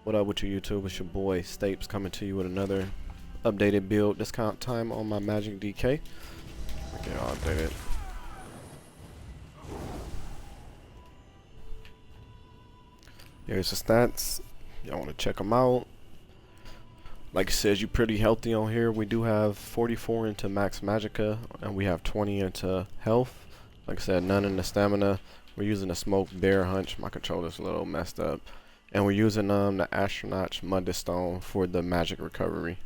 What up with you YouTube? It's your boy Cstapz coming to you with another updated build discount time on my Magic DK. Okay, I'll update it. Here's the stats. Y'all want to check them out. Like it says, you're pretty healthy on here. We do have 44 into max magicka, and we have 20 into health. Like I said, none in the stamina. We're using the smoke bear hunch. My controller's a little messed up. And we're using the astronaut mundus stone for the magic recovery.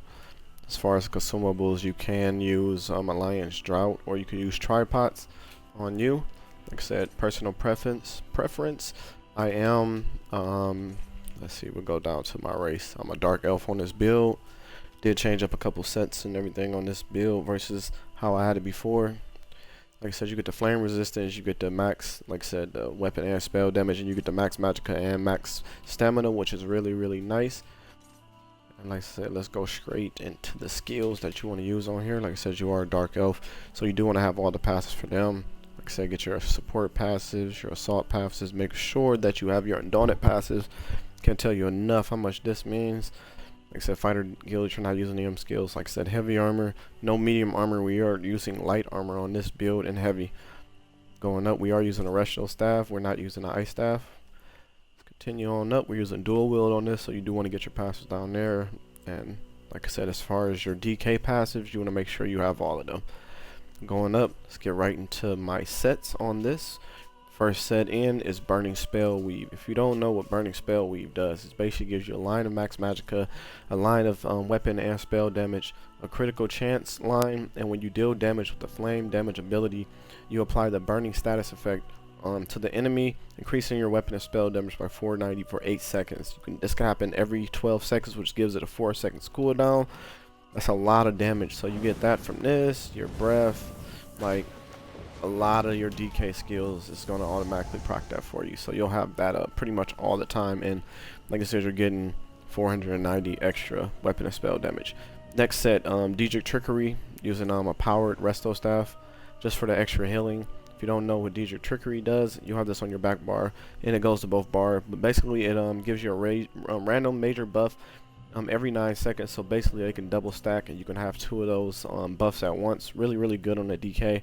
As far as consumables, you can use Alliance Drought, or you can use tripods on you. Like I said, personal preference. I am let's see, we'll go down to my race. I'm a dark elf on this build. Did change up a couple sets and everything on this build versus how I had it before. Like I said, you get the flame resistance, you get the max, like I said, the weapon and spell damage, and you get the max magicka and max stamina, which is really nice. And like I said, let's go straight into the skills that you want to use on here. Like I said, you are a dark elf, so you do want to have all the passives for them. Like I said, get your support passives, your assault passives, make sure that you have your undaunted passives. Can't tell you enough how much this means. Like I said, fighter guild, you're not using them skills. Like I said, heavy armor, no medium armor. We are using light armor on this build and heavy. Going up, we are using a restial staff. We're not using an ice staff. Let's continue on up. We're using dual wield on this, so you do want to get your passives down there. And like I said, as far as your DK passives, you want to make sure you have all of them. Going up, let's get right into my sets on this. First set in is Burning Spellweave. If you don't know what Burning Spellweave does, it basically gives you a line of max magicka, a line of weapon and spell damage, a critical chance line, and when you deal damage with the flame damage ability, you apply the burning status effect to the enemy, increasing your weapon and spell damage by 490 for 8 seconds. This can happen every 12 seconds, which gives it a 4 seconds cooldown. That's a lot of damage, so you get that from this, your breath, like a lot of your DK skills is going to automatically proc that for you, so you'll have that up pretty much all the time. And like I said, you're getting 490 extra weapon and spell damage. Next set, Daedric trickery, using a powered resto staff just for the extra healing. If you don't know what Daedric trickery does, you have this on your back bar, and it goes to both bar, but basically it gives you a random major buff every 9 seconds, so basically they can double stack and you can have 2 of those buffs at once. Really good on the DK.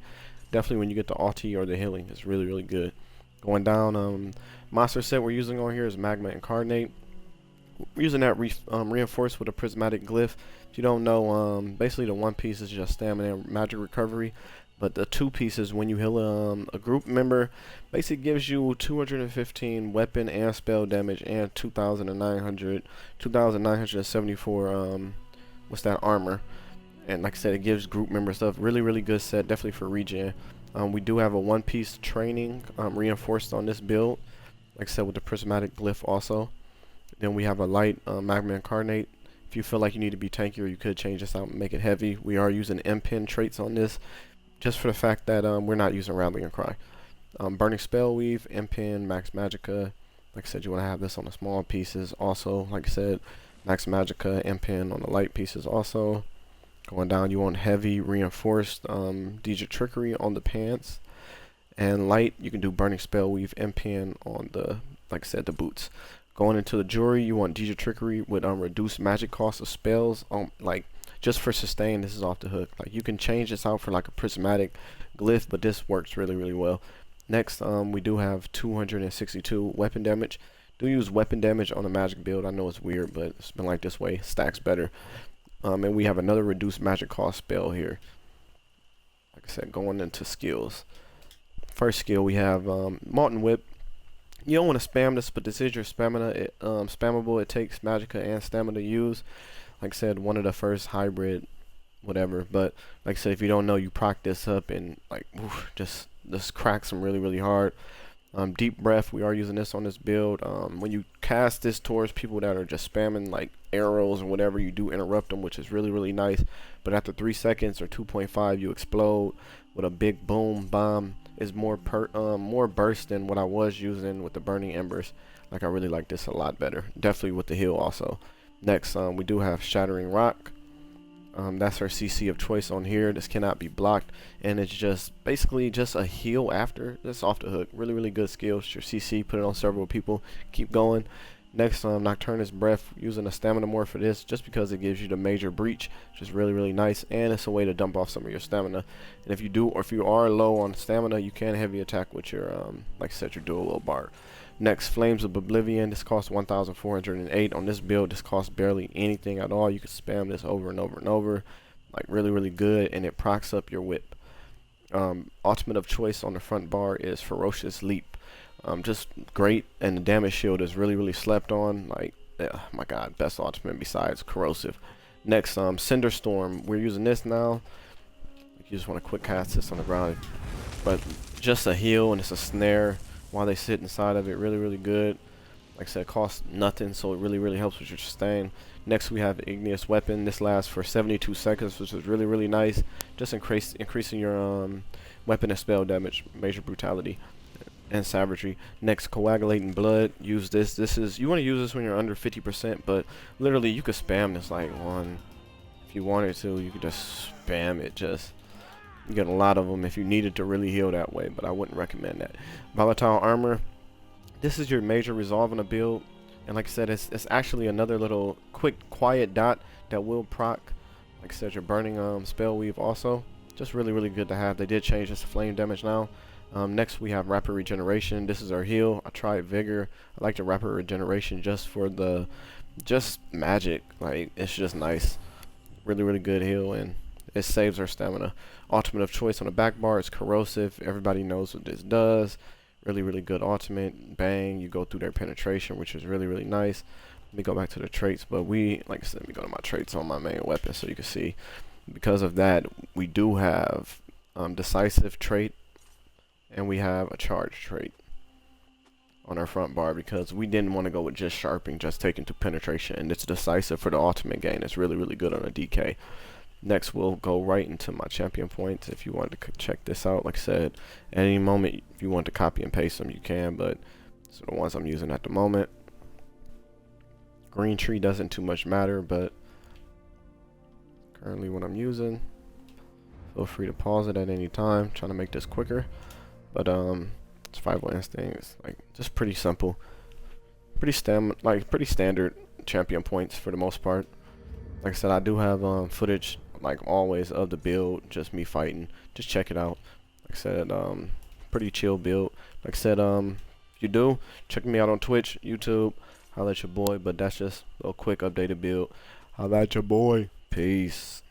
Definitely when you get the ulti or the healing, it's really good. Going down, monster set we're using on here is Magma Incarnate. We're using that reinforced with a prismatic glyph. If you don't know, basically the one piece is just stamina and magic recovery, but the 2 pieces, when you heal a group member, basically gives you 215 weapon and spell damage and 2,974 what's that, armor. And like I said, it gives group member stuff. Really good set, definitely for regen. We do have a one-piece training reinforced on this build, like I said, with the prismatic glyph also. Then we have a light Magma Incarnate. If you feel like you need to be tankier, you could change this out and make it heavy. We are using M-Pen traits on this, just for the fact that we're not using Rallying Cry. Burning Spellweave, M-Pen, Max Magicka. Like I said, you want to have this on the small pieces also. Like I said, Max Magicka, M-Pen on the light pieces also. Going down, you want heavy reinforced Daedric trickery on the pants, and light you can do Burning Spellweave, M-Pen on the, like I said, the boots. Going into the jewelry, you want Daedric trickery with reduced magic cost of spells. Like just for sustain, this is off the hook. Like you can change this out for like a prismatic glyph, but this works really well. Next, we do have 262 weapon damage. Do use weapon damage on a magic build. I know it's weird, but it's been like this way. Stacks better. And we have another reduced magic cost spell here. Like I said, going into skills. First skill, we have Molten Whip. You don't want to spam this, but this is your stamina. Spammable. It takes magicka and stamina to use. Like I said, one of the first hybrid, whatever. But like I said, if you don't know, you proc this up and like just cracks them really hard. Deep breath, we are using this on this build. When you cast this towards people that are just spamming like arrows and whatever, you do interrupt them, which is really nice. But after 3 seconds or 2.5, you explode with a big boom bomb. Is more burst than what I was using with the burning embers. Like I really like this a lot better, definitely with the heal also. Next, we do have Shattering Rock. That's our CC of choice on here. This cannot be blocked, and it's just basically just a heal after. That's off the hook. Really good skills. Your CC, put it on several people, keep going. Next, Nocturnus Breath, using a stamina morph for this, just because it gives you the major breach, which is really nice, and it's a way to dump off some of your stamina. And if you do, or if you are low on stamina, you can heavy attack with your, like I said, your dual wield bar. Next, Flames of Oblivion. This costs 1,408 on this build. This costs barely anything at all. You can spam this over and over and over, like really good, and it procs up your whip. Ultimate of choice on the front bar is Ferocious Leap. Just great, and the damage shield is really slept on. Like, oh my god, best ultimate besides corrosive. Next, Cinder Storm. We're using this now. You just want to quick cast this on the ground, but just a heal, and it's a snare while they sit inside of it. Really good. Like I said, it costs nothing, so it really helps with your sustain. Next, we have Igneous Weapon. This lasts for 72 seconds, which is really nice. Just increasing your weapon and spell damage, major brutality, and savagery. Next, Coagulating Blood. Use this. This is, you want to use this when you're under 50%, but literally you could spam this like one. If you wanted to, you could just spam it. Just, you get a lot of them if you needed to really heal that way, but I wouldn't recommend that. Volatile Armor. This is your major resolve on a build, and like I said, it's actually another little quick quiet dot that will proc, like I said, your burning spellweave also. Just really good to have. They did change this to flame damage now. Next, we have Rapid Regeneration. This is our heal. I tried Vigor. I like the Rapid Regeneration just for the magic. Like, it's just nice. Really good heal, and it saves our stamina. Ultimate of choice on the back bar is Corrosive. Everybody knows what this does. Really good ultimate. Bang, you go through their penetration, which is really nice. Let me go back to the traits, but like I said, let me go to my traits on my main weapon so you can see. Because of that, we do have decisive trait, and we have a charge trait on our front bar, because we didn't want to go with just sharping, just taking to penetration, and it's decisive for the ultimate gain. It's really good on a DK. Next, we'll go right into my champion points. If you want to check this out, like I said, at any moment, if you want to copy and paste them, you can, but these are the ones I'm using at the moment. Green tree doesn't too much matter, but currently what I'm using. Feel free to pause it at any time. Trying to make this quicker, but survival instinct is like just pretty simple, pretty standard champion points for the most part. Like I said, I do have footage, like always, of the build, just me fighting. Just check it out. Like I said, pretty chill build. Like I said, if you do, check me out on Twitch, YouTube. Holla at your boy. But that's just a little quick updated build. Holla at your boy. Peace.